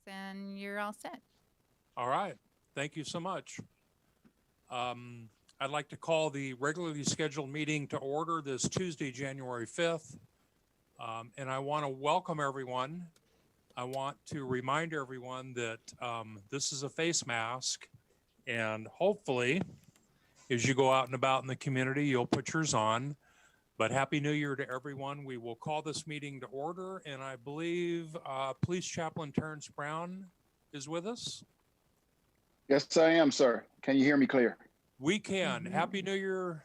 and you're all set. All right. Thank you so much. I'd like to call the regularly scheduled meeting to order this Tuesday, January 5th. And I want to welcome everyone. I want to remind everyone that this is a face mask, and hopefully, as you go out and about in the community, you'll put yours on. But Happy New Year to everyone. We will call this meeting to order, and I believe Police Chaplain Terrence Brown is with us. Yes, I am, sir. Can you hear me clear? We can. Happy New Year,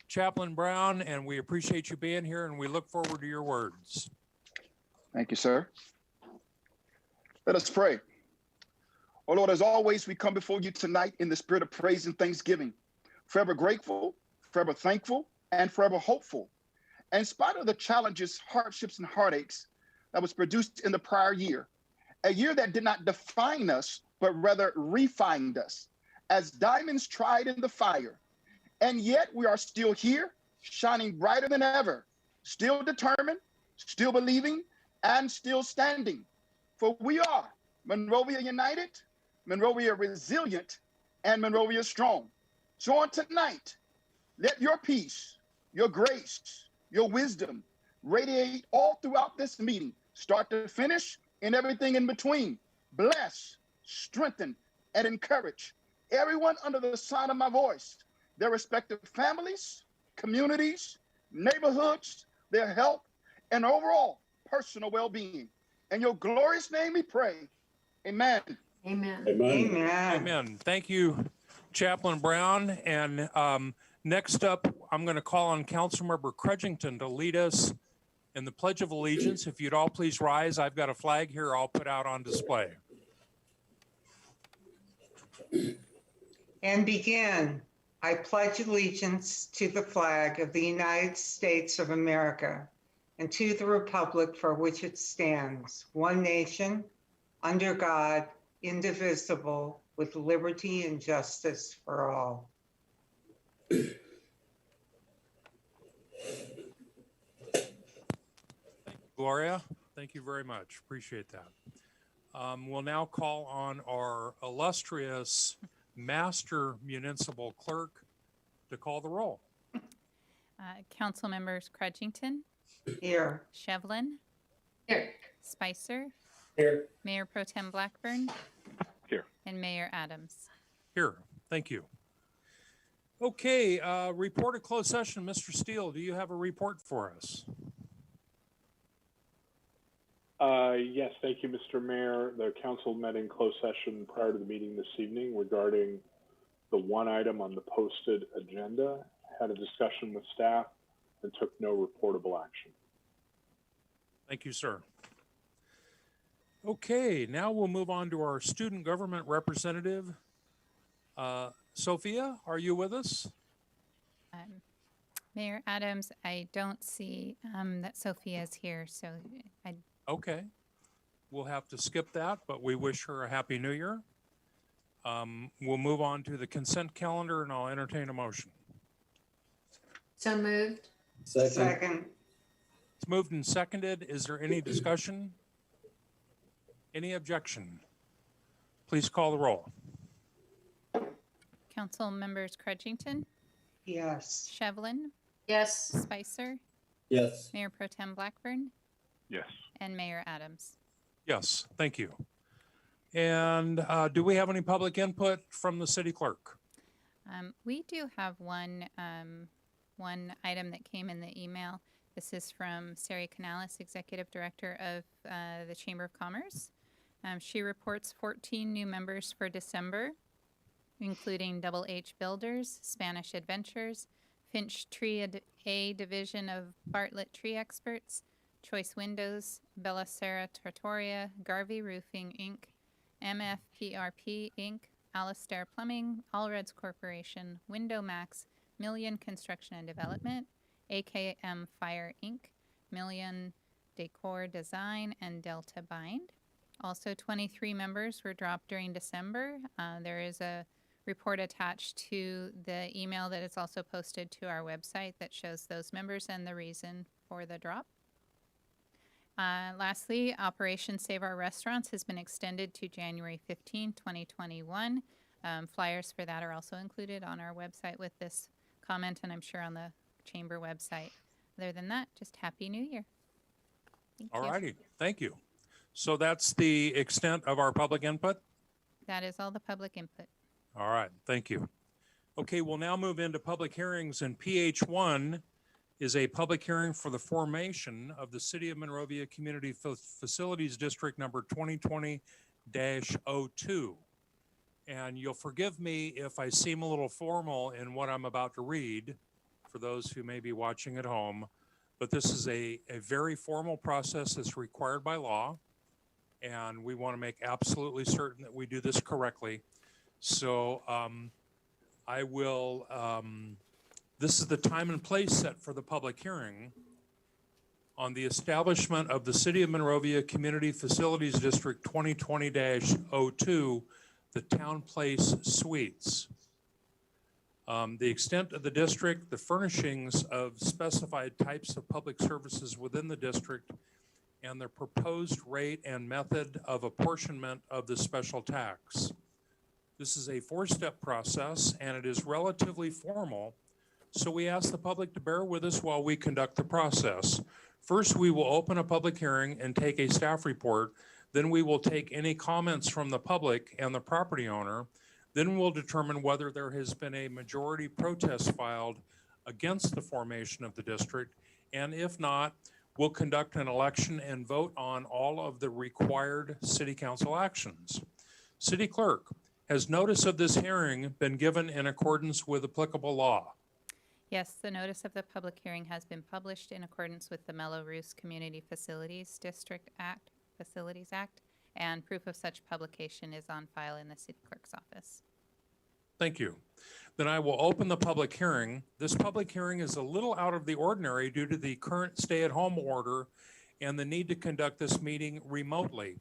Chaplain Brown, and we appreciate you being here, and we look forward to your words. Thank you, sir. Let us pray. Oh, Lord, as always, we come before you tonight in the spirit of praise and thanksgiving, forever grateful, forever thankful, and forever hopeful. In spite of the challenges, hardships, and heartaches that was produced in the prior year, a year that did not define us, but rather refined us as diamonds tried in the fire. And yet we are still here, shining brighter than ever, still determined, still believing, and still standing. For we are Monrovia United, Monrovia Resilient, and Monrovia Strong. So on tonight, let your peace, your grace, your wisdom radiate all throughout this meeting, start to finish, and everything in between. Bless, strengthen, and encourage everyone under the sound of my voice, their respective families, communities, neighborhoods, their health, and overall personal well-being. In your glorious name we pray. Amen. Amen. Amen. Amen. Thank you, Chaplain Brown. And next up, I'm going to call on Councilmember Crudgington to lead us in the Pledge of Allegiance. If you'd all please rise, I've got a flag here I'll put out on display. And begin. I pledge allegiance to the flag of the United States of America and to the republic for which it stands, one nation, under God, indivisible, with liberty and justice for all. Gloria, thank you very much. Appreciate that. We'll now call on our illustrious Master Municipal Clerk to call the roll. Council members Crudgington, Here. Shevlin, Here. Spicer, Here. Mayor Pro Tem Blackburn, Here. and Mayor Adams. Here, thank you. Okay, report of closed session. Mr. Steele, do you have a report for us? Yes, thank you, Mr. Mayor. The council met in closed session prior to the meeting this evening regarding the one item on the posted agenda, had a discussion with staff, and took no reportable action. Thank you, sir. Okay, now we'll move on to our student government representative. Sophia, are you with us? Mayor Adams, I don't see that Sophia is here, so I Okay, we'll have to skip that, but we wish her a Happy New Year. We'll move on to the consent calendar, and I'll entertain a motion. So moved. Second. It's moved and seconded. Is there any discussion? Any objection? Please call the roll. Council members Crudgington, Yes. Shevlin, Yes. Spicer, Yes. Mayor Pro Tem Blackburn, Yes. and Mayor Adams. Yes, thank you. And do we have any public input from the city clerk? We do have one item that came in the email. This is from Sari Canales, Executive Director of the Chamber of Commerce. She reports 14 new members for December, including Double H Builders, Spanish Adventures, Finch Tree A Division of Bartlett Tree Experts, Choice Windows, Bella Serra Trattoria, Garvey Roofing, Inc., MFPRP, Inc., Alistair Plumbing, Allreds Corporation, Window Max, Million Construction and Development, AKM Fire, Inc., Million Decor Design, and Delta Bind. Also, 23 members were dropped during December. There is a report attached to the email that is also posted to our website that shows those members and the reason for the drop. Lastly, Operation Save Our Restaurants has been extended to January 15, 2021. Flyers for that are also included on our website with this comment, and I'm sure on the chamber website. Other than that, just Happy New Year. Thank All you. righty, thank you. So that's the extent of our public input? That is all the public input. All right, thank you. Okay, we'll now move into public hearings, and PH1 is a public hearing for the formation of the City of Monrovia Community Facilities District number 2020-02. And you'll forgive me if I seem a little formal in what I'm about to read for those who may be watching at home, but this is a very formal process that's required by law, and we want to make absolutely certain that we do this correctly. So I will, this is the time and place set for the public hearing on the establishment of the City of Monrovia Community Facilities District 2020-02, the Town Place Suites. The extent of the district, the furnishings of specified types of public services within the district, and the proposed rate and method of apportionment of the special tax. This is a four-step process, and it is relatively formal, so we ask the public to bear with us while we conduct the process. First, we will open a public hearing and take a staff report. Then we will take any comments from the public and the property owner. Then we'll determine whether there has been a majority protest filed against the formation of the district, and if not, we'll conduct an election and vote on all of the required city council actions. City Clerk, has notice of this hearing been given in accordance with applicable law? Yes, the notice of the public hearing has been published in accordance with the Mello-Roos Community Facilities District Act, Facilities Act, and proof of such publication is on file in the city clerk's office. Thank you. Then I will open the public hearing. This public hearing is a little out of the ordinary due to the current stay-at-home order and the need to conduct this meeting remotely.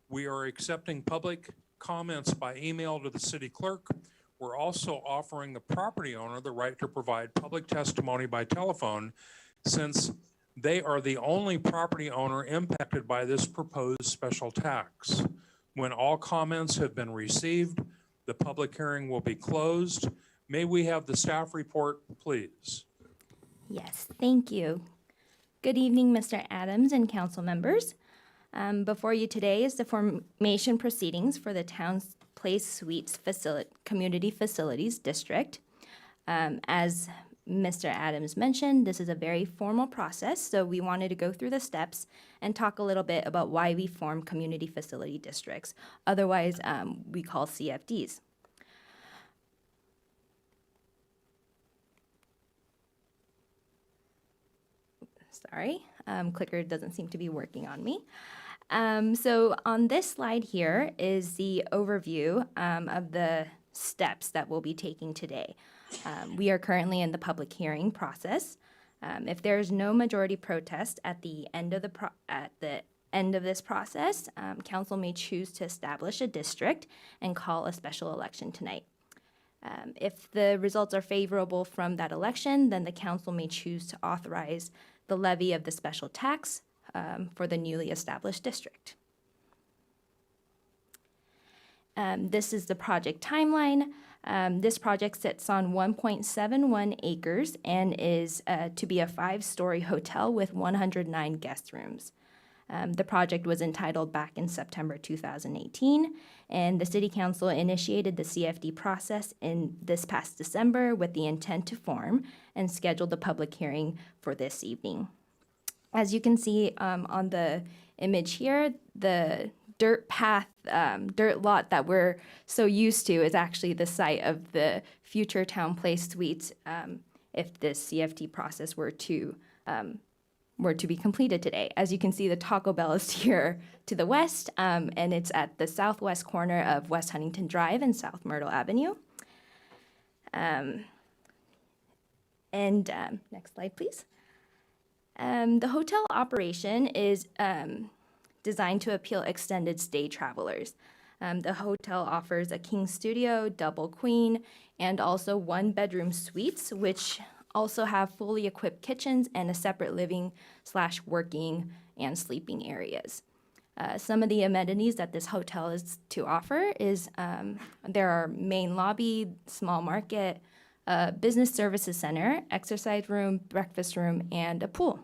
We are accepting public comments by email to the city clerk. We're also offering the property owner the right to provide public testimony by telephone, since they are the only property owner impacted by this proposed special tax. When all comments have been received, the public hearing will be closed. May we have the staff report, please? Yes, thank you. Good evening, Mr. Adams and council members. Before you today is the formation proceedings for the Town's Place Suites Community Facilities District. As Mr. Adams mentioned, this is a very formal process, so we wanted to go through the steps and talk a little bit about why we form community facility districts, otherwise we call CFDs. Sorry, clicker doesn't seem to be working on me. So on this slide here is the overview of the steps that we'll be taking today. We are currently in the public hearing process. If there is no majority protest at the end of this process, council may choose to establish a district and call a special election tonight. If the results are favorable from that election, then the council may choose to authorize the levy of the special tax for the newly established district. This is the project timeline. This project sits on 1.71 acres and is to be a 5-story hotel with 109 guest rooms. The project was entitled back in September 2018, and the City Council initiated the CFD process in this past December with the intent to form and scheduled the public hearing for this evening. As you can see on the image here, the dirt path, dirt lot that we're so used to is actually the site of the future Town Place Suites if this CFD process were to be completed today. As you can see, the Taco Bell is here to the west, and it's at the southwest corner of West Huntington Drive and South Myrtle Avenue. Next slide, please. The hotel operation is designed to appeal extended stay travelers. The hotel offers a king studio, double queen, and also 1-bedroom suites, which also have fully equipped kitchens and a separate living/working and sleeping areas. Some of the amenities that this hotel is to offer is there are main lobby, small market, business services center, exercise room, breakfast room, and a pool.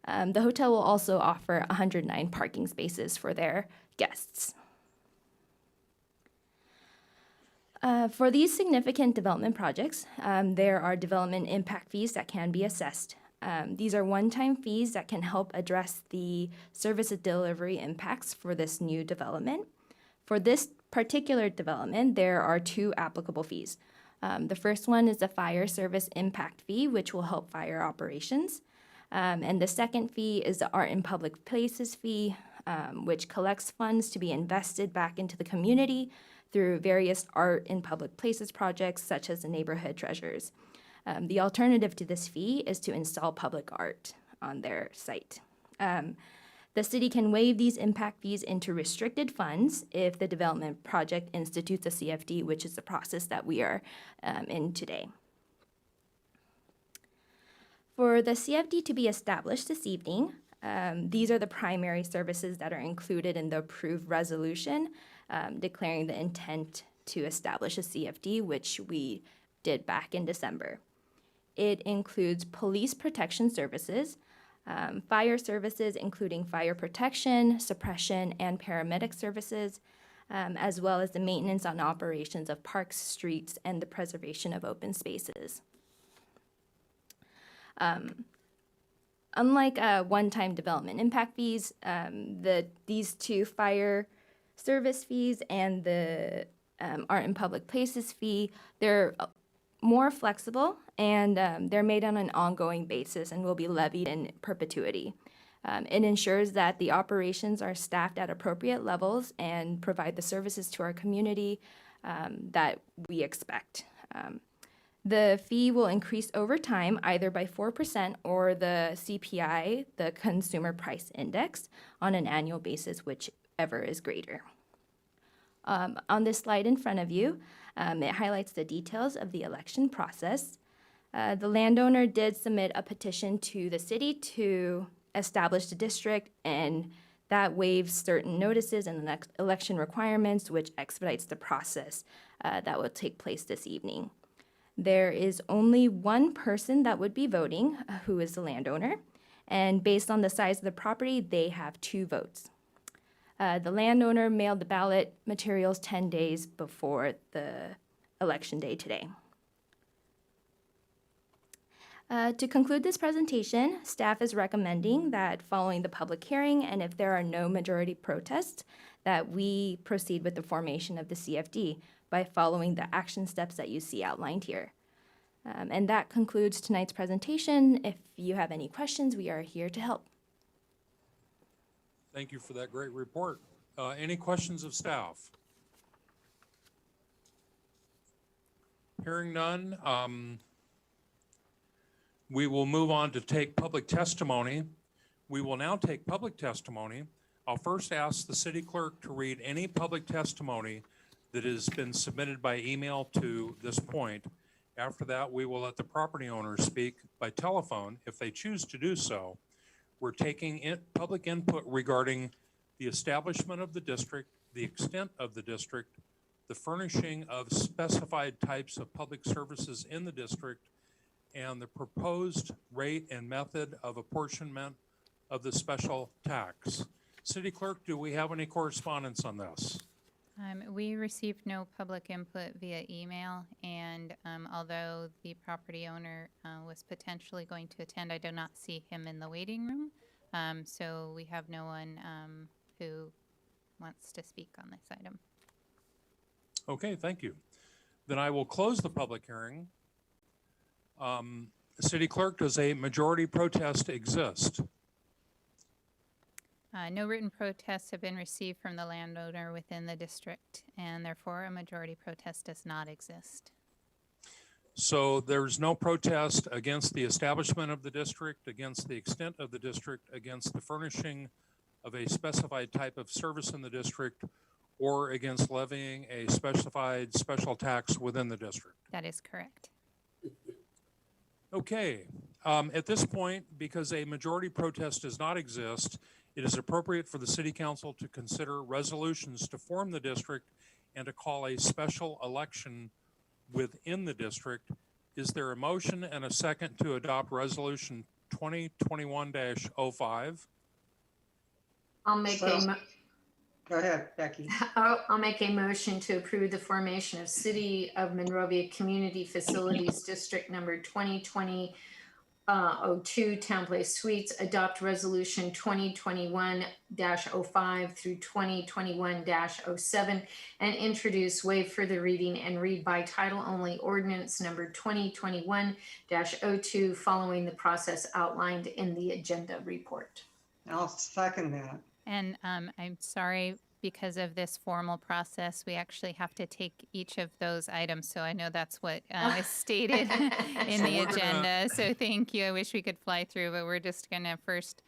The hotel will also offer 109 parking spaces for their guests. For these significant development projects, there are development impact fees that can be assessed. These are one-time fees that can help address the service delivery impacts for this new development. For this particular development, there are two applicable fees. The first one is the fire service impact fee, which will help fire operations. And the second fee is the art in public places fee, which collects funds to be invested back into the community through various art in public places projects, such as the neighborhood treasures. The alternative to this fee is to install public art on their site. The city can waive these impact fees into restricted funds if the development project institutes a CFD, which is the process that we are in today. For the CFD to be established this evening, these are the primary services that are included in the approved resolution declaring the intent to establish a CFD, which we did back in December. It includes police protection services, fire services, including fire protection, suppression, and paramedic services, as well as the maintenance and operations of parks, streets, and the preservation of open spaces. Unlike one-time development impact fees, these two fire service fees and the art in public places fee, they're more flexible and they're made on an ongoing basis and will be levied in perpetuity. It ensures that the operations are staffed at appropriate levels and provide the services to our community that we expect. The fee will increase over time, either by 4% or the CPI, the Consumer Price Index, on an annual basis, whichever is greater. On this slide in front of you, it highlights the details of the election process. The landowner did submit a petition to the city to establish the district, and that waives certain notices and election requirements, which expedites the process that will take place this evening. There is only one person that would be voting, who is the landowner, and based on the size of the property, they have 2 votes. The landowner mailed the ballot materials 10 days before the election day today. To conclude this presentation, staff is recommending that following the public hearing, and if there are no majority protests, that we proceed with the formation of the CFD by following the action steps that you see outlined here. And that concludes tonight's presentation. If you have any questions, we are here to help. Thank you for that great report. Any questions of staff? Hearing none, we will move on to take public testimony. We will now take public testimony. I'll first ask the city clerk to read any public testimony that has been submitted by email to this point. After that, we will let the property owners speak by telephone if they choose to do so. We're taking public input regarding the establishment of the district, the extent of the district, the furnishing of specified types of public services in the district, and the proposed rate and method of apportionment of the special tax. City Clerk, do we have any correspondence on this? We received no public input via email, and although the property owner was potentially going to attend, I do not see him in the waiting room. So we have no one who wants to speak on this item. Okay, thank you. Then I will close the public hearing. City Clerk, does a majority protest exist? No written protests have been received from the landowner within the district, and therefore a majority protest does not exist. So there's no protest against the establishment of the district, against the extent of the district, against the furnishing of a specified type of service in the district, or against levying a specified special tax within the district. That is correct. Okay, At this point, because a majority protest does not exist, it is appropriate for the city council to consider resolutions to form the district and to call a special election within the district. Is there a motion and a second to adopt resolution 2021-05? I'll make So- a, Go ahead, Becky. I'll make a motion to approve the formation of City of Monrovia Community Facilities District Number 2020 02 Town Place Suites, adopt resolution 2021-05 through 2021-07, and introduce, waive further reading, and read by title only ordinance number 2021-02, following the process outlined in the agenda report. I'll second that. And I'm sorry, because of this formal process, we actually have to take each of those items. So I know that's what is stated in So the we're gonna- agenda. So thank you. I wish we could fly through, but we're just going to first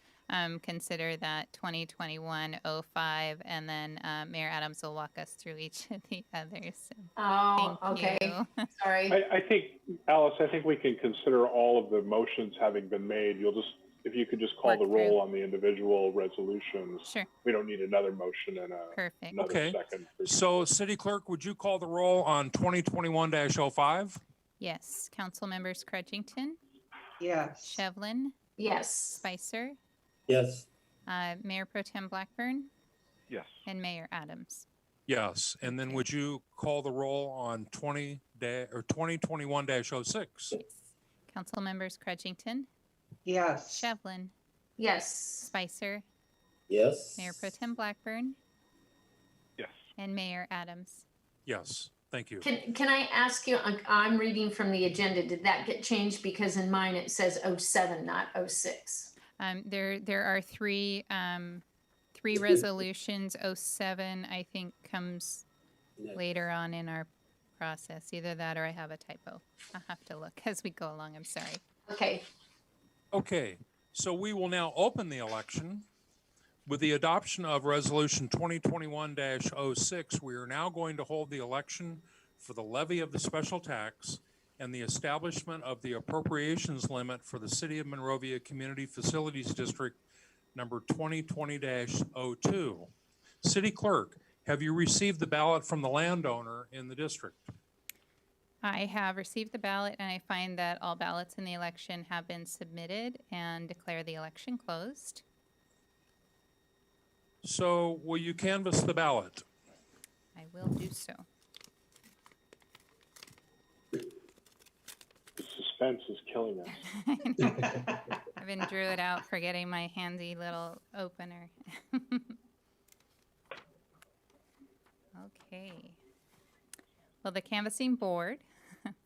consider that 2021-05, and then Mayor Adams will walk us through each of the others. Oh, Thank okay, you. sorry. I think, Alice, I think we can consider all of the motions having been made. If you could just call Work the roll through. on the individual resolutions. Sure, We don't need another motion and perfect. another Okay. second. So City Clerk, would you call the roll on 2021-05? Yes, council members Crutchington, Yes. Shevlin, Yes, Spicer, Yes. Mayor Pro Tem Blackburn, Yes. and Mayor Adams. Yes. And then would you call the roll on 2021-06? Council members Crutchington, Yes. Shevlin, yes, Spicer, Yes. Mayor Pro Tem Blackburn, Yes. and Mayor Adams. Yes. Thank you. can I ask you, I'm reading from the agenda, did that get changed? Because in mine it says 07, not 06. There are three resolutions. 07, I think, comes later on in our process. Either that or I have a typo. I'll have to look as we go along. I'm sorry. Okay, Okay, so we will now open the election. With the adoption of Resolution 2021-06, we are now going to hold the election for the levy of the special tax and the establishment of the appropriations limit for the City of Monrovia Community Facilities District number 2020-02. City Clerk, have you received the ballot from the landowner in the district? I have received the ballot, and I find that all ballots in the election have been submitted, and declare the election closed. So will you canvass the ballot? I will do so. The suspense is killing us. I even drew it out, forgetting my handy little opener. Okay. Well, the canvassing board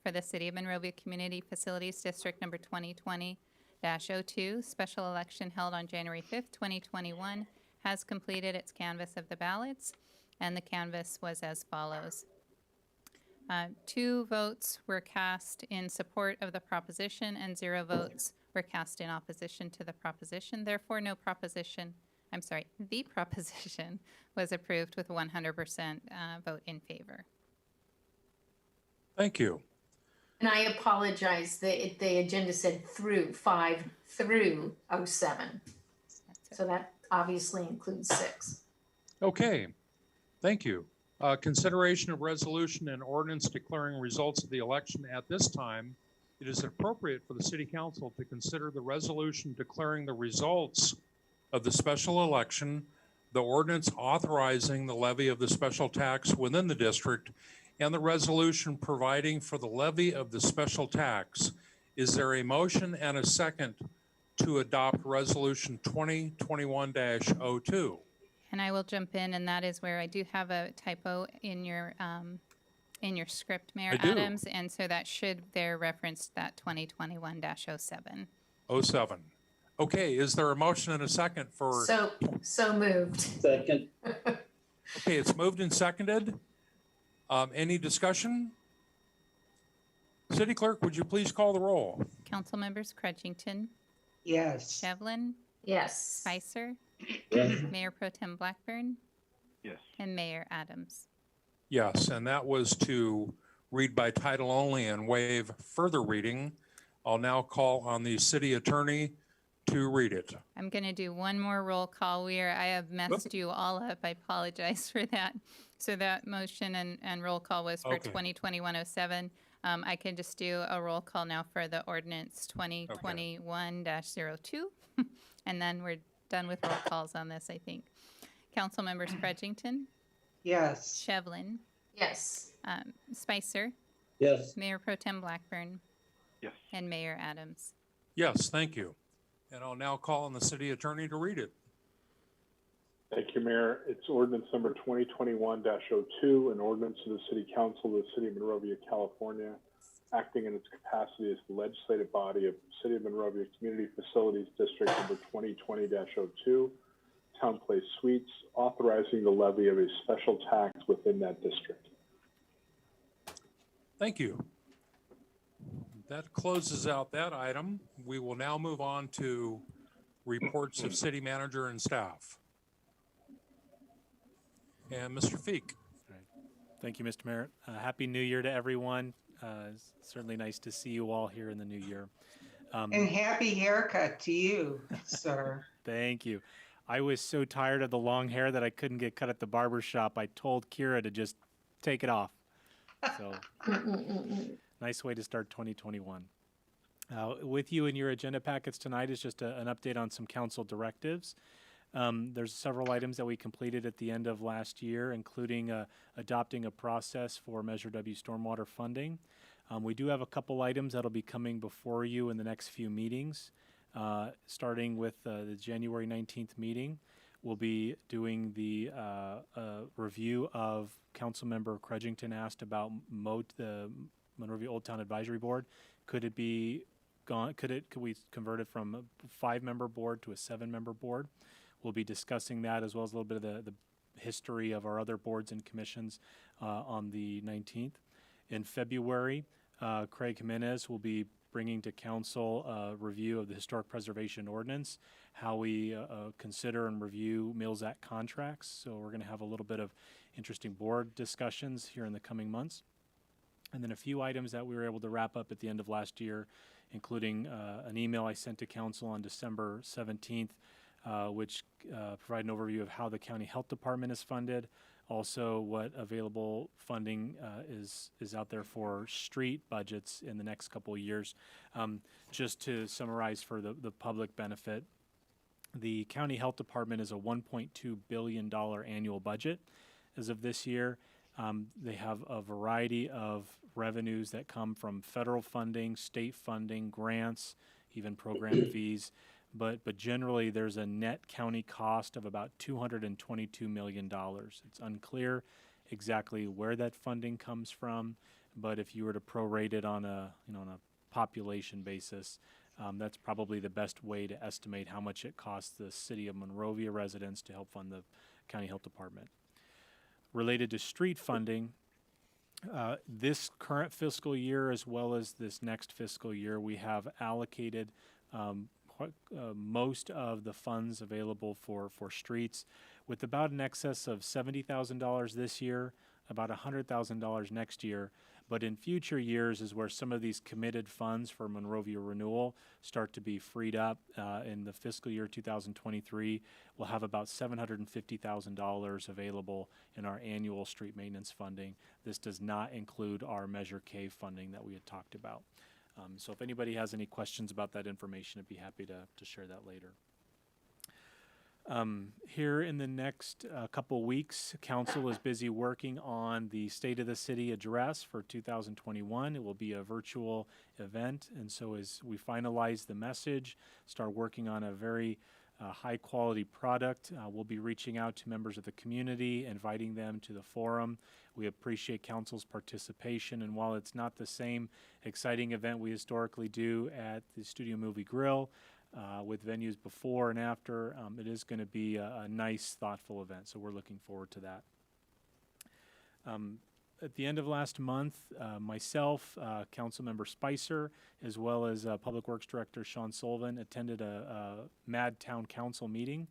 for the City of Monrovia Community Facilities District number 2020-02, special election held on January 5th, 2021, has completed its canvass of the ballots, and the canvass was as follows. 2 votes were cast in support of the proposition, and 0 votes were cast in opposition to the proposition. Therefore, the proposition was approved with 100% vote in favor. Thank you. and I apologize, the agenda said 5 through 07. That's it. So that obviously includes 6. Okay, thank you. Consideration of resolution and ordinance declaring results of the election. At this time, it is appropriate for the city council to consider the resolution declaring the results of the special election, the ordinance authorizing the levy of the special tax within the district, and the resolution providing for the levy of the special tax. Is there a motion and a second to adopt resolution 2021-02? And I will jump in, and that is where I do have a typo in your script, Mayor I do. Adams, and so that should there reference that 2021-07. 07. Okay, is there a motion and a second for, So moved. Second. okay, it's moved and seconded. Any discussion? City Clerk, would you please call the roll? Council members Crutchington, Yes. Shevlin, Yes. Spicer, Yes. Mayor Pro Tem Blackburn, Yes. and Mayor Adams. Yes, and that was to read by title only and waive further reading. I'll now call on the city attorney to read it. I'm going to do one more roll call. I have messed you all up. I apologize for that. So that motion and roll call was for Okay. 2020-107. I can just do a roll call now for the ordinance 2021-02. And then we're done with roll calls on this, I think. Council members Predgington, Yes. Shevlin, Yes. Spicer, Yes. Mayor Pro Tem Blackburn, Yes. and Mayor Adams. Yes, thank you. And I'll now call on the city attorney to read it. Thank you, Mayor. It's ordinance number 2021-02, an ordinance of the City Council of the City of Monrovia, California, acting in its capacity as the legislative body of the City of Monrovia Community Facilities District number 2020-02, Town Place Suites, authorizing the levy of a special tax within that district. Thank you. That closes out that item. We will now move on to reports of city manager and staff. And Mr. Feek. Thank you, Mr. Mayor. Happy New Year to everyone. It's certainly nice to see you all here in the new year. And happy haircut to you, sir. Thank you. I was so tired of the long hair that I couldn't get cut at the barber shop. I told Kira to just take it off. So nice way to start 2021. With you in your agenda packets tonight is just an update on some council directives. There's several items that we completed at the end of last year, including adopting a process for Measure W stormwater funding. We do have a couple items that'll be coming before you in the next few meetings. Starting with the January 19th meeting, we'll be doing the review of Councilmember Credgington asked about the Monrovia Old Town Advisory Board. Could it be gone? Could we convert it from a 5-member board to a 7-member board? We'll be discussing that as well as a little bit of the history of our other boards and commissions on the 19th. In February, Craig Jimenez will be bringing to council a review of the Historic Preservation Ordinance, how we consider and review Mills Act contracts. So we're going to have a little bit of interesting board discussions here in the coming months. And then a few items that we were able to wrap up at the end of last year, including an email I sent to council on December 17th, which provide an overview of how the county health department is funded, also what available funding is out there for street budgets in the next couple of years. Just to summarize for the public benefit, the county health department is a $1.2 billion annual budget as of this year. They have a variety of revenues that come from federal funding, state funding, grants, even program fees. But generally, there's a net county cost of about $222 million. It's unclear exactly where that funding comes from, but if you were to prorate it on a population basis, that's probably the best way to estimate how much it costs the city of Monrovia residents to help fund the county health department. Related to street funding, this current fiscal year as well as this next fiscal year, we have allocated most of the funds available for streets, with about an excess of $70,000 this year, about $100,000 next year. But in future years is where some of these committed funds for Monrovia renewal start to be freed up. In the fiscal year 2023, we'll have about $750,000 available in our annual street maintenance funding. This does not include our Measure K funding that we had talked about. So if anybody has any questions about that information, I'd be happy to share that later. Here in the next couple weeks, council is busy working on the State of the City address for 2021. It will be a virtual event, and so as we finalize the message, start working on a very high quality product, we'll be reaching out to members of the community, inviting them to the forum. We appreciate council's participation, and while it's not the same exciting event we historically do at the Studio Movie Grill, with venues before and after, it is going to be a nice, thoughtful event, so we're looking forward to that. At the end of last month, myself, Councilmember Spicer, as well as Public Works Director Sean Sullivan attended a MAD Town Council meeting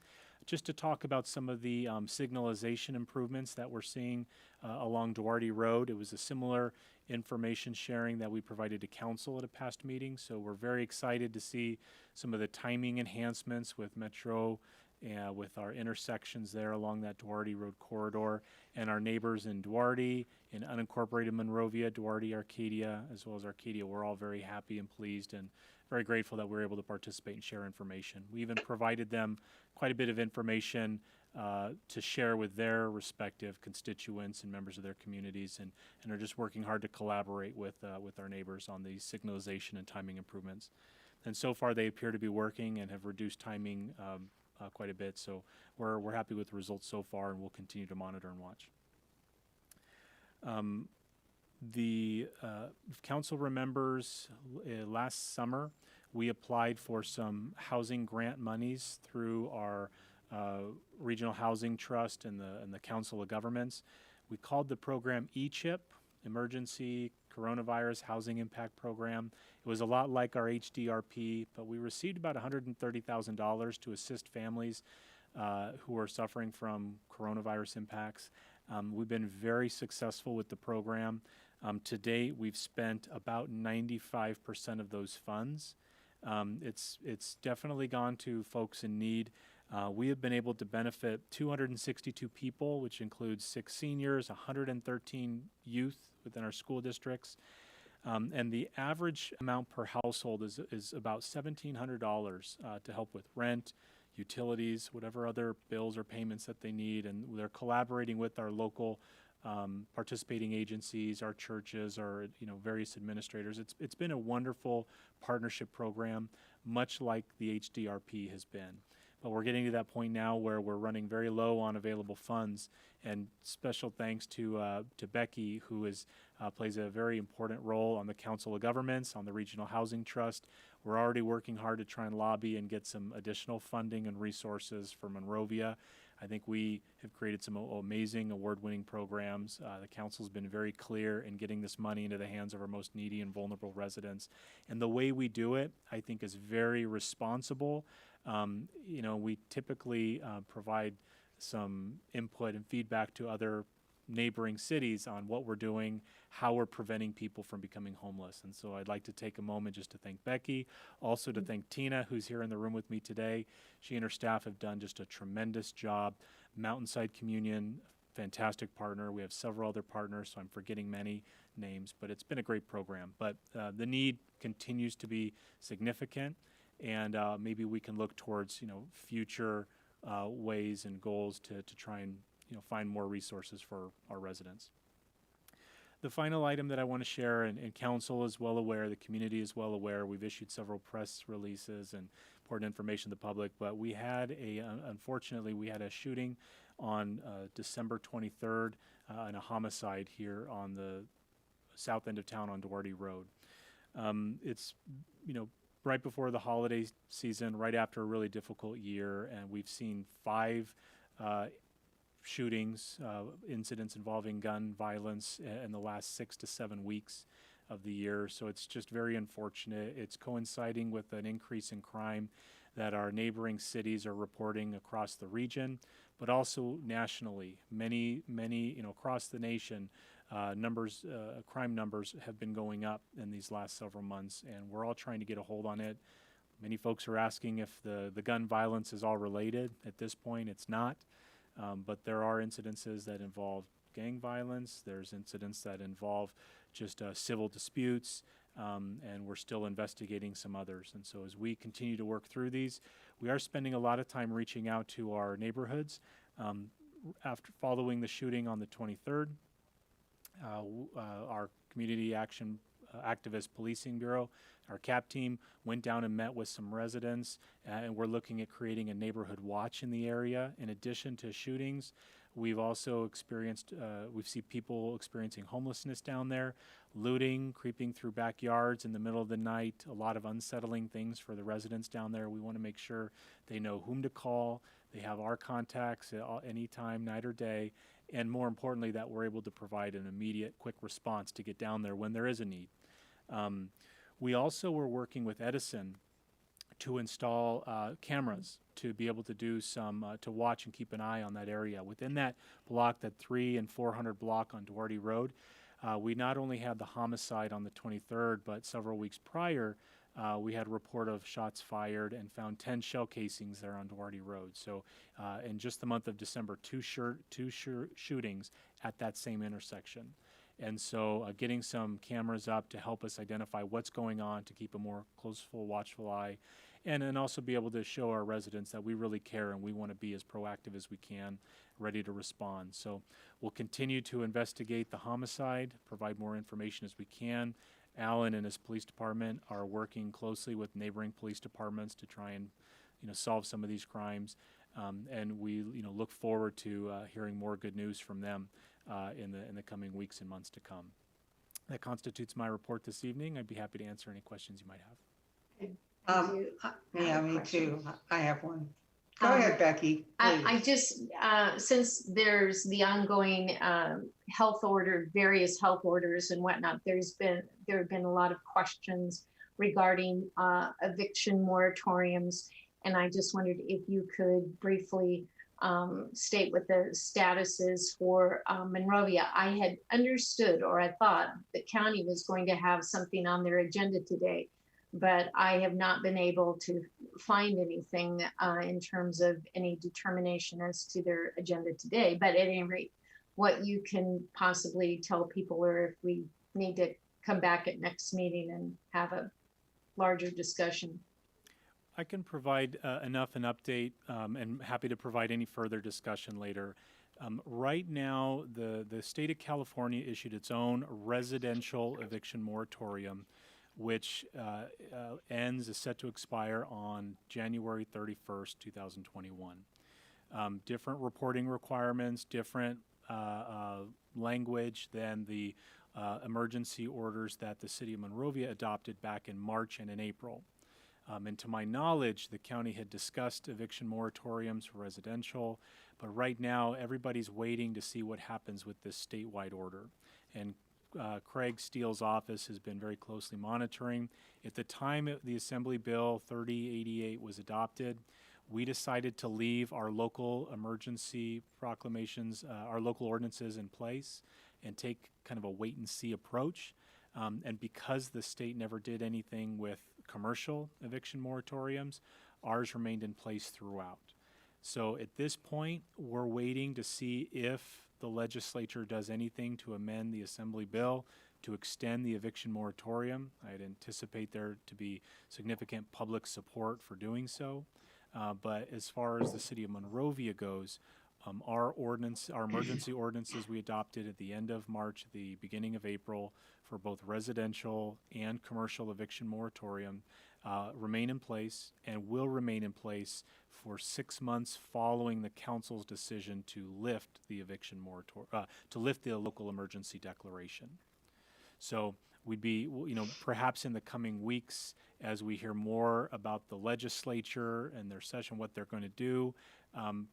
just to talk about some of the signalization improvements that we're seeing along Duarte Road. It was a similar information sharing that we provided to council at a past meeting. So we're very excited to see some of the timing enhancements with Metro, with our intersections there along that Duarte Road corridor, and our neighbors in Duarte, in unincorporated Monrovia, Duarte, Arcadia, as well as Arcadia. We're all very happy and pleased and very grateful that we're able to participate and share information. We even provided them quite a bit of information to share with their respective constituents and members of their communities, and are just working hard to collaborate with our neighbors on these signalization and timing improvements. And so far, they appear to be working and have reduced timing quite a bit. So we're happy with the results so far, and we'll continue to monitor and watch. If council remembers, last summer, we applied for some housing grant monies through our Regional Housing Trust and the Council of Governments. We called the program ECHIP, Emergency Coronavirus Housing Impact Program. It was a lot like our HDRP, but we received about $130,000 to assist families who are suffering from coronavirus impacts. We've been very successful with the program. To date, we've spent about 95% of those funds. It's definitely gone to folks in need. We have been able to benefit 262 people, which includes 6 seniors, 113 youth within our school districts. And the average amount per household is about $1,700 to help with rent, utilities, whatever other bills or payments that they need. And they're collaborating with our local participating agencies, our churches, our various administrators. It's been a wonderful partnership program, much like the HDRP has been. But we're getting to that point now where we're running very low on available funds. And special thanks to Becky, who plays a very important role on the Council of Governments, on the Regional Housing Trust. We're already working hard to try and lobby and get some additional funding and resources for Monrovia. I think we have created some amazing award-winning programs. The council's been very clear in getting this money into the hands of our most needy and vulnerable residents. And the way we do it, I think, is very responsible. We typically provide some input and feedback to other neighboring cities on what we're doing, how we're preventing people from becoming homeless. And so I'd like to take a moment just to thank Becky, also to thank Tina, who's here in the room with me today. She and her staff have done just a tremendous job. Mountainside Communion, fantastic partner. We have several other partners, so I'm forgetting many names, but it's been a great program. But the need continues to be significant, and maybe we can look towards future ways and goals to try and find more resources for our residents. The final item that I want to share, and council is well aware, the community is well aware, we've issued several press releases and important information to the public, but we had unfortunately, we had a shooting on December 23rd and a homicide here on the south end of town on Duarte Road. It's, right before the holiday season, right after a really difficult year, and we've seen 5 shootings, incidents involving gun violence in the last 6 to 7 weeks of the year. So it's just very unfortunate. It's coinciding with an increase in crime that our neighboring cities are reporting across the region, but also nationally. Many, across the nation, crime numbers have been going up in these last several months, and we're all trying to get a hold on it. Many folks are asking if the gun violence is all related. At this point, it's not. But there are incidences that involve gang violence. There's incidents that involve just civil disputes, and we're still investigating some others. And so as we continue to work through these, we are spending a lot of time reaching out to our neighborhoods. After following the shooting on the 23rd, our Community Action Activist Policing Bureau, our CAP team, went down and met with some residents, and we're looking at creating a neighborhood watch in the area. In addition to shootings, we've also experienced, we've seen people experiencing homelessness down there, looting, creeping through backyards in the middle of the night, a lot of unsettling things for the residents down there. We want to make sure they know whom to call, they have our contacts at any time, night or day, and more importantly, that we're able to provide an immediate, quick response to get down there when there is a need. We also were working with Edison to install cameras to be able to do some, to watch and keep an eye on that area. Within that block, that 300 and 400 block on Duarte Road, We not only had the homicide on the 23rd, but several weeks prior, we had a report of shots fired and found 10 shell casings there on Duarte Road. So in just the month of December, two shootings at that same intersection. And so getting some cameras up to help us identify what's going on, to keep a more closeful, watchful eye, and then also be able to show our residents that we really care and we want to be as proactive as we can, ready to respond. So we'll continue to investigate the homicide, provide more information as we can. Alan and his police department are working closely with neighboring police departments to try and, solve some of these crimes. And we, look forward to hearing more good news from them in the coming weeks and months to come. That constitutes my report this evening. I'd be happy to answer any questions you might have. Yeah, me too. I have one. Go ahead, Becky. I just, since there's the ongoing various health orders and whatnot, there have been a lot of questions regarding eviction moratoriums. And I just wondered if you could briefly state what the status is for Monrovia. I had understood, or I thought, the county was going to have something on their agenda today, but I have not been able to find anything in terms of any determination as to their agenda today. But at any rate, what you can possibly tell people, or if we need to come back at next meeting and have a larger discussion. I can provide enough an update and happy to provide any further discussion later. Right now, the state of California issued its own residential eviction moratorium, which is set to expire on January 31st, 2021. Different reporting requirements, different language than the emergency orders that the city of Monrovia adopted back in March and in April. And to my knowledge, the county had discussed eviction moratoriums for residential, but right now everybody's waiting to see what happens with this statewide order. And Craig Steele's office has been very closely monitoring. At the time the Assembly Bill 3088 was adopted, we decided to leave our local emergency proclamations, our local ordinances in place and take kind of a wait and see approach. And because the state never did anything with commercial eviction moratoriums, ours remained in place throughout. So at this point, we're waiting to see if the legislature does anything to amend the Assembly bill to extend the eviction moratorium. I'd anticipate there to be significant public support for doing so. But as far as the city of Monrovia goes, our emergency ordinances we adopted at the end of March, the beginning of April, for both residential and commercial eviction moratorium remain in place and will remain in place for 6 months following the council's decision to lift the eviction moratorium, to lift the local emergency declaration. So we'd be, perhaps in the coming weeks, as we hear more about the legislature and their session, what they're going to do,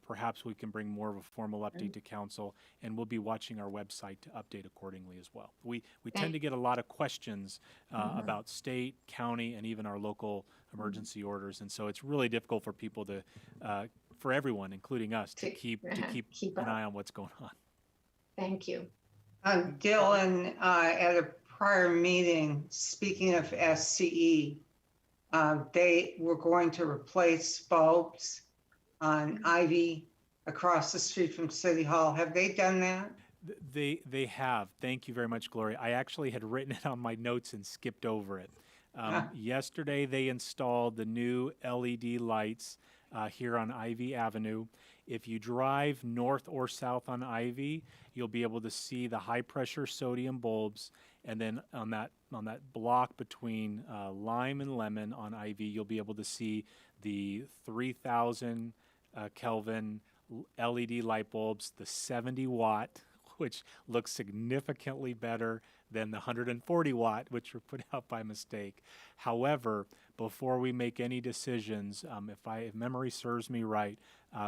perhaps we can bring more of a formal update to council, and we'll be watching our website to update accordingly as well. We tend to get a lot of questions about state, county, and even our local emergency orders, and so it's really difficult for people to, for everyone, including us, to keep an eye on what's going on. Thank you. Dylan, at a prior meeting, speaking of SCE, they were going to replace bulbs on Ivy across the street from City Hall. Have they done that? They have. Thank you very much, Gloria. I actually had written it on my notes and skipped over it. Yesterday, they installed the new LED lights here on Ivy Avenue. If you drive north or south on Ivy, you'll be able to see the high-pressure sodium bulbs, and then on that block between Lime and Lemon on Ivy, you'll be able to see the 3,000 Kelvin LED light bulbs, the 70 watt, which looks significantly better than the 140 watt, which were put out by mistake. However, before we make any decisions, if memory serves me right,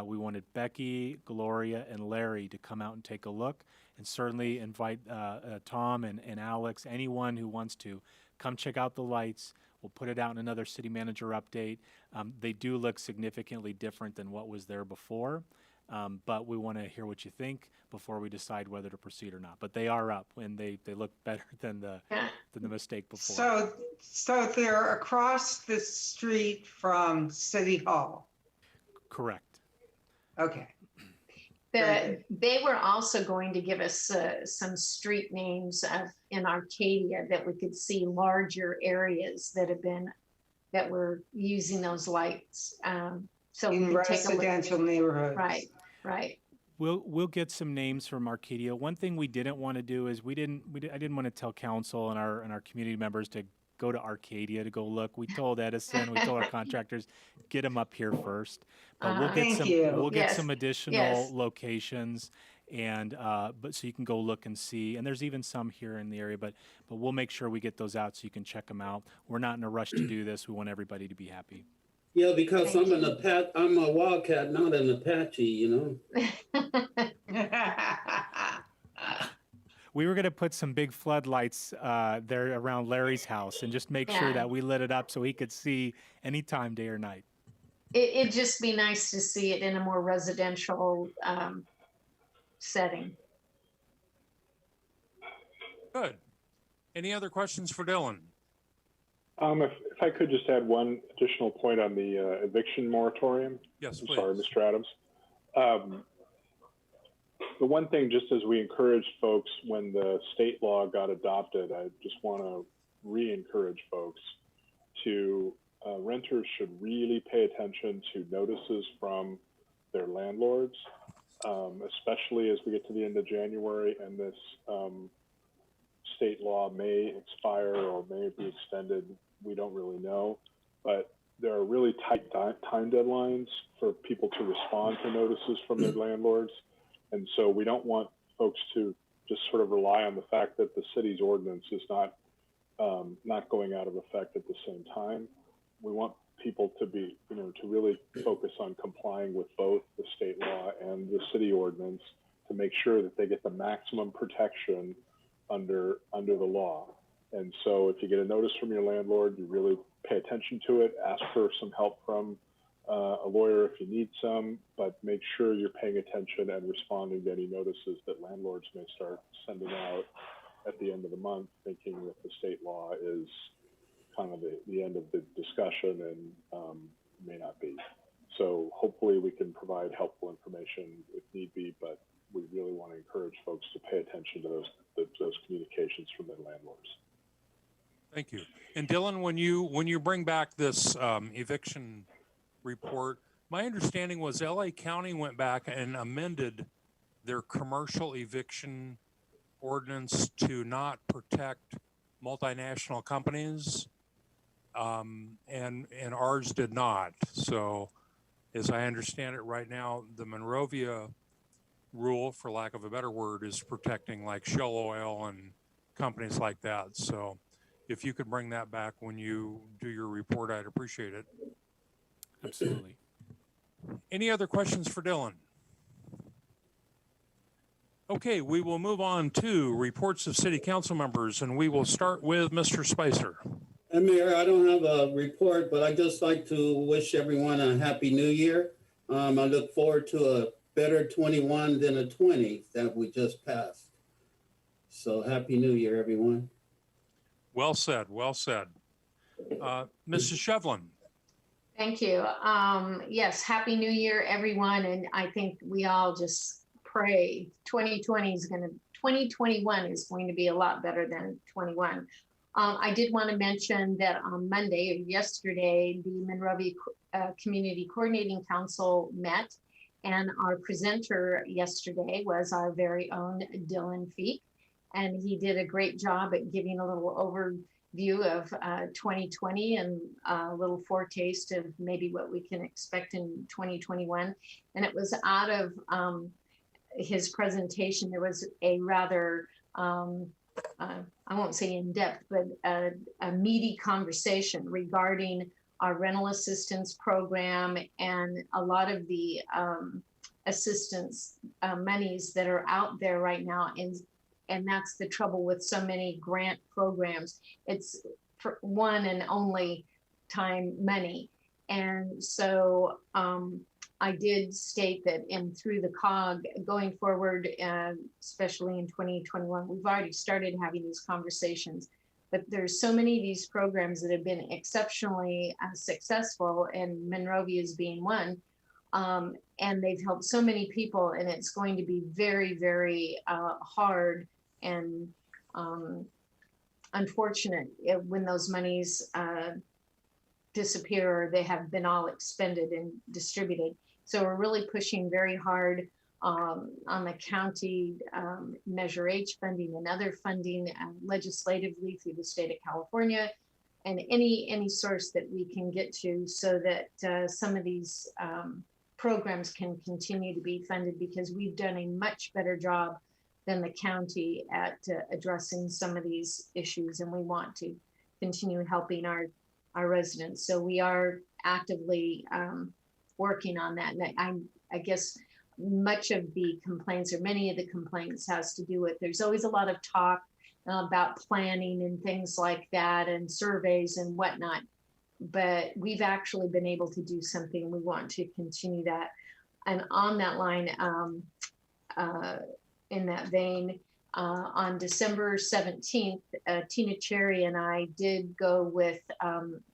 we wanted Becky, Gloria, and Larry to come out and take a look, and certainly invite Tom and Alex, anyone who wants to, come check out the lights. We'll put it out in another city manager update. They do look significantly different than what was there before. But we want to hear what you think before we decide whether to proceed or not. But they are up, and they look better than the mistake before. So they're across the street from City Hall. Correct. Okay. They were also going to give us some street names in Arcadia that we could see larger areas that were using those lights. So we In could take a look. residential neighborhoods. Right. We'll get some names from Arcadia. One thing we didn't want to do is I didn't want to tell council and our community members to go to Arcadia to go look. We told Edison, we told our contractors, get them up here first. But we'll get some additional locations, and but so you can go look and see. And there's even some here in the area, but we'll make sure we get those out so you can check them out. We're not in a rush to do this. We want everybody to be happy. Yeah, because I'm a Wildcat, not an Apache, you know. We were going to put some big floodlights there around Larry's house and just make sure that we lit it up so he could see anytime, day or night. It'd just be nice to see it in a more residential setting. Good. Any other questions for Dylan? If I could just add one additional point on the eviction moratorium. Yes, I'm please. sorry, Mr. Adams. The one thing, just as we encouraged folks when the state law got adopted, I just want to re-encourage folks to renters should really pay attention to notices from their landlords, especially as we get to the end of January and this state law may expire or may be extended. We don't really know, but there are really tight time deadlines for people to respond to notices from their landlords. And so we don't want folks to just sort of rely on the fact that the city's ordinance is not going out of effect at the same time. We want people to be, to really focus on complying with both the state law and the city ordinance to make sure that they get the maximum protection under the law. And so if you get a notice from your landlord, you really pay attention to it, ask for some help from a lawyer if you need some, but make sure you're paying attention and responding to any notices that landlords may start sending out at the end of the month, thinking that the state law is kind of the end of the discussion and may not be. So hopefully we can provide helpful information if need be, but we really want to encourage folks to pay attention to those communications from their landlords. Thank you. And Dylan, when you bring back this eviction report, my understanding was LA County went back and amended their commercial eviction ordinance to not protect multinational companies, and ours did not. So as I understand it right now, the Monrovia rule, for lack of a better word, is protecting like Shell Oil and companies like that. So if you could bring that back when you do your report, I'd appreciate it. Absolutely. Any other questions for Dylan? Okay, we will move on to reports of city council members, and we will start with Mr. Spicer. And Mayor, I don't have a report, but I'd just like to wish everyone a happy new year. I look forward to a better 21 than a 20 that we just passed. So happy new year, everyone. Well said, well said. Mrs. Shevlin. Thank you. Yes, Happy New Year, everyone. And I think we all just pray 2021 is going to be a lot better than 21. I did want to mention that on Monday or yesterday, the Monrovia Community Coordinating Council met, and our presenter yesterday was our very own Dylan Feek, and he did a great job at giving a little overview of 2020 and a little foretaste of maybe what we can expect in 2021. And it was out of his presentation, there was a rather I won't say in depth, but a meaty conversation regarding our rental assistance program and a lot of the assistance monies that are out there right now. And that's the trouble with so many grant programs. It's for one and only time money. And so I did state that through the COG going forward, especially in 2021, we've already started having these conversations. But there's so many of these programs that have been exceptionally successful, and Monrovia is being one. And they've helped so many people, and it's going to be very, very hard and unfortunate when those monies disappear or they have been all expended and distributed. So we're really pushing very hard on the county Measure H funding and other funding legislatively through the state of California, and any source that we can get to, so that some of these programs can continue to be funded, because we've done a much better job than the county at addressing some of these issues, and we want to continue helping our residents. So we are actively working on that. And I guess much of the complaints, or many of the complaints, has to do with, there's always a lot of talk about planning and things like that, and surveys and whatnot. But we've actually been able to do something. We want to continue that. And on that line, in that vein, on December 17th, Tina Cherry and I did go with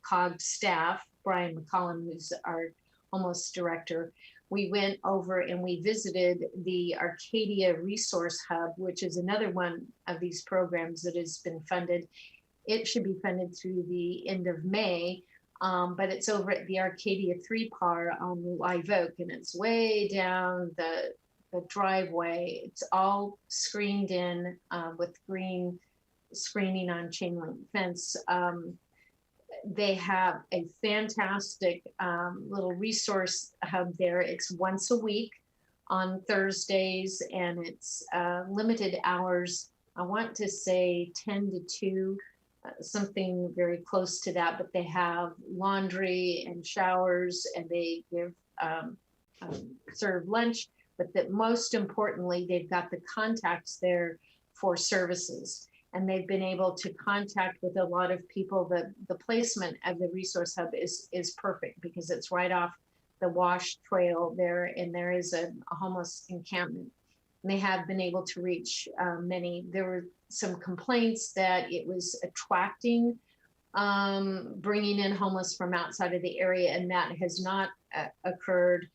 COG staff, Brian McCollum, who's our homeless director. We went over and we visited the Arcadia Resource Hub, which is another one of these programs that has been funded. It should be funded through the end of May, but it's over at the Arcadia 3 Par on Live Oak, and it's way down the driveway. It's all screened in with green screening on chain link fence. They have a fantastic little resource hub there. It's once a week on Thursdays, and it's limited hours. I want to say 10 to 2, something very close to that, but they have laundry and showers, and they give serve lunch. But that most importantly, they've got the contacts there for services. And they've been able to contact with a lot of people. The placement of the resource hub is perfect, because it's right off the Wash Trail there, and there is a homeless encampment. And they have been able to reach many. There were some complaints that it was attracting, bringing in homeless from outside of the area, and that has not occurred.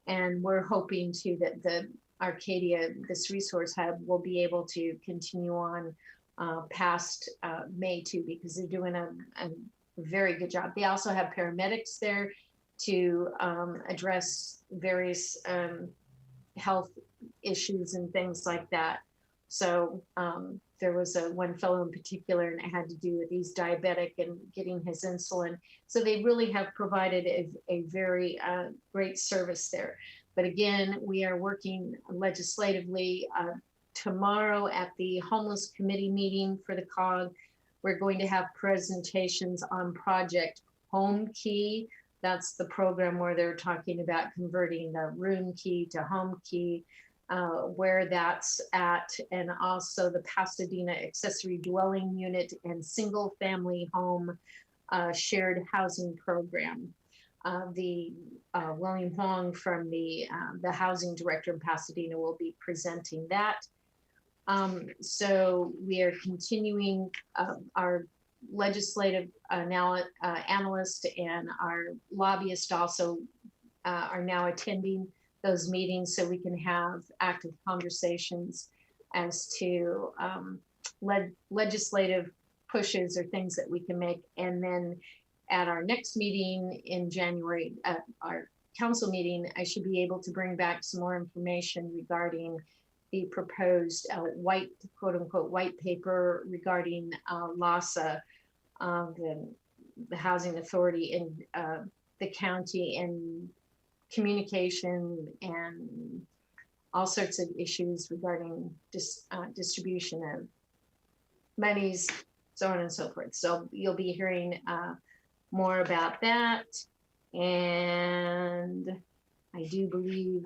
And we're hoping too that the Arcadia, this resource hub, will be able to continue on past May too, because they're doing a very good job. They also have paramedics there to address various health issues and things like that. So there was one fellow in particular, and it had to do with he's diabetic and getting his insulin. So they really have provided a very great service there. But again, we are working legislatively. Tomorrow at the homeless committee meeting for the COG, we're going to have presentations on Project Home Key. That's the program where they're talking about converting the room key to home key, where that's at, and also the Pasadena accessory dwelling unit and single family home shared housing program. William Huang from the housing director in Pasadena will be presenting that. So we are continuing our legislative analyst and our lobbyist also are now attending those meetings, so we can have active conversations as to legislative pushes or things that we can make. And then at our next meeting in January, at our council meeting, I should be able to bring back some more information regarding the proposed white, quote unquote, white paper regarding LAHSA, the Housing Authority in the county, and communication and all sorts of issues regarding distribution of monies, so on and so forth. So you'll be hearing more about that. And I do believe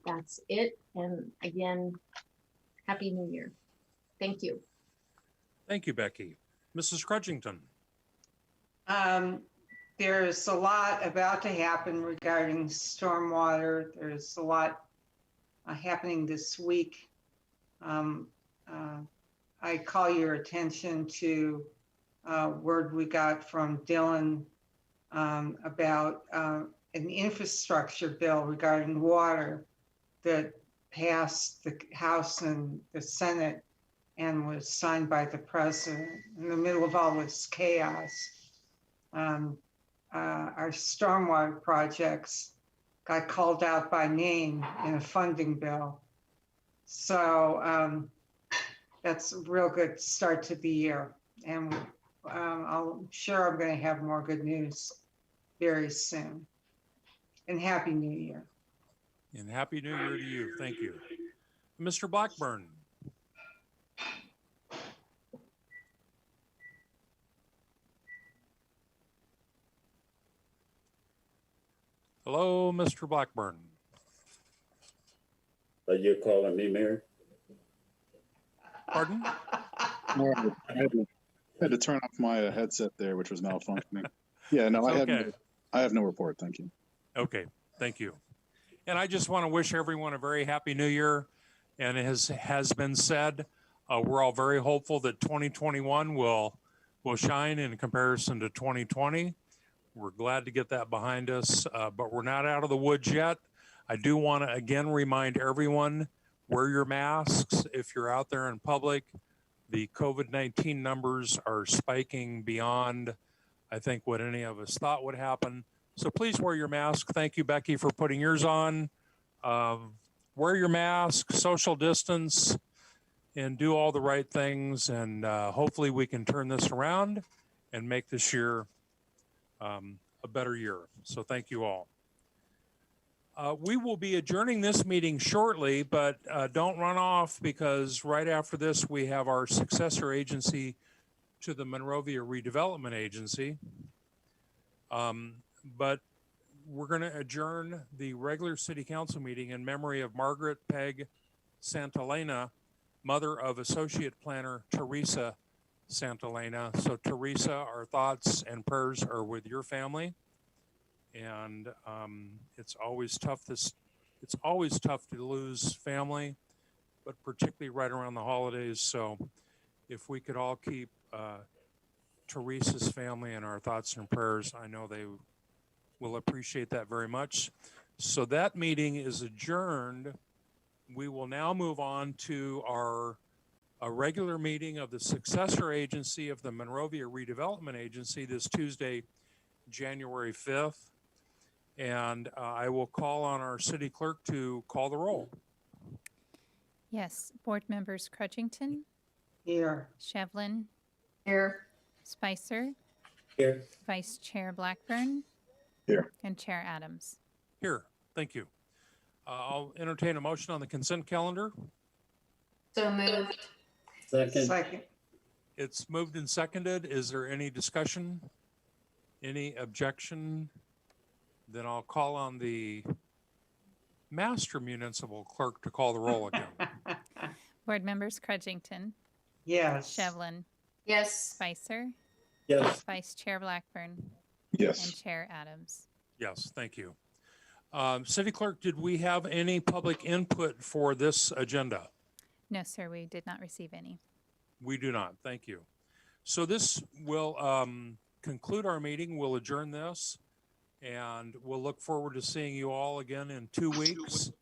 that's it. And again, Happy New Year. Thank you. Thank you, Becky. Mrs. Crutchington. there's a lot about to happen regarding stormwater. There's a lot happening this week. I call your attention to word we got from Dylan about an infrastructure bill regarding water that passed the House and the Senate and was signed by the president in the middle of all this chaos. Our stormwater projects got called out by name in a funding bill. So that's a real good start to the year. And I'm sure I'm going to have more good news very soon. And Happy New Year. And Happy New Year to you. Thank you. Mr. Blackburn. Hello, Mr. Blackburn. Are you calling me, Mayor? Pardon? I had to turn off my headset there, which was malfunctioning. Yeah, no, It's I have no report. Thank you. Okay, thank you. And I just want to wish everyone a very happy new year. And it has been said, we're all very hopeful that 2021 will shine in comparison to 2020. We're glad to get that behind us, but we're not out of the woods yet. I do want to again remind everyone, wear your masks if you're out there in public. The COVID-19 numbers are spiking beyond, I think, what any of us thought would happen. So please wear your mask. Thank you, Becky, for putting yours on. Wear your mask, social distance, and do all the right things. And hopefully we can turn this around and make this year a better year. So thank you all. We will be adjourning this meeting shortly, but don't run off, because right after this, we have our successor agency to the Monrovia Redevelopment Agency. But we're going to adjourn the regular city council meeting in memory of Margaret Peg Santelena, mother of Associate Planner Teresa Santelena. So Teresa, our thoughts and prayers are with your family. And it's always tough to lose family, but particularly right around the holidays. So if we could all keep Teresa's family in our thoughts and prayers, I know they will appreciate that very much. So that meeting is adjourned. We will now move on to a regular meeting of the successor agency of the Monrovia Redevelopment Agency this Tuesday, January 5th. And I will call on our city clerk to call the roll. Yes, board members Crutchington, Here. Shevlin, Here. Spicer, Here. Vice Chair Blackburn. Here. And Chair Adams. Here, thank you. I'll entertain a motion on the consent calendar. So moved. Second. It's moved and seconded. Is there any discussion? Any objection? Then I'll call on the master municipal clerk to call the roll again. Board members Crutchington, Yes. Shevlin, Yes. Spicer, Yes. Vice Chair Blackburn, and Yes. Chair Adams. Yes, thank you. City clerk, did we have any public input for this agenda? No, sir, we did not receive any. We do not. Thank you. So this will conclude our meeting. We'll adjourn this, and we'll look forward to seeing you all again in 2 weeks.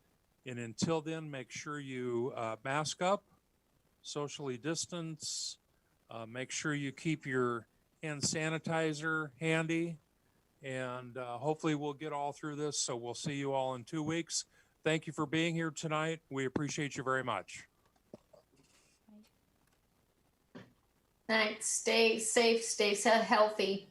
And until then, make sure you mask up, socially distance, make sure you keep your hand sanitizer handy, and hopefully we'll get all through this. So we'll see you all in 2 weeks. Thank you for being here tonight. We appreciate you very much. Thanks. Stay safe, stay healthy.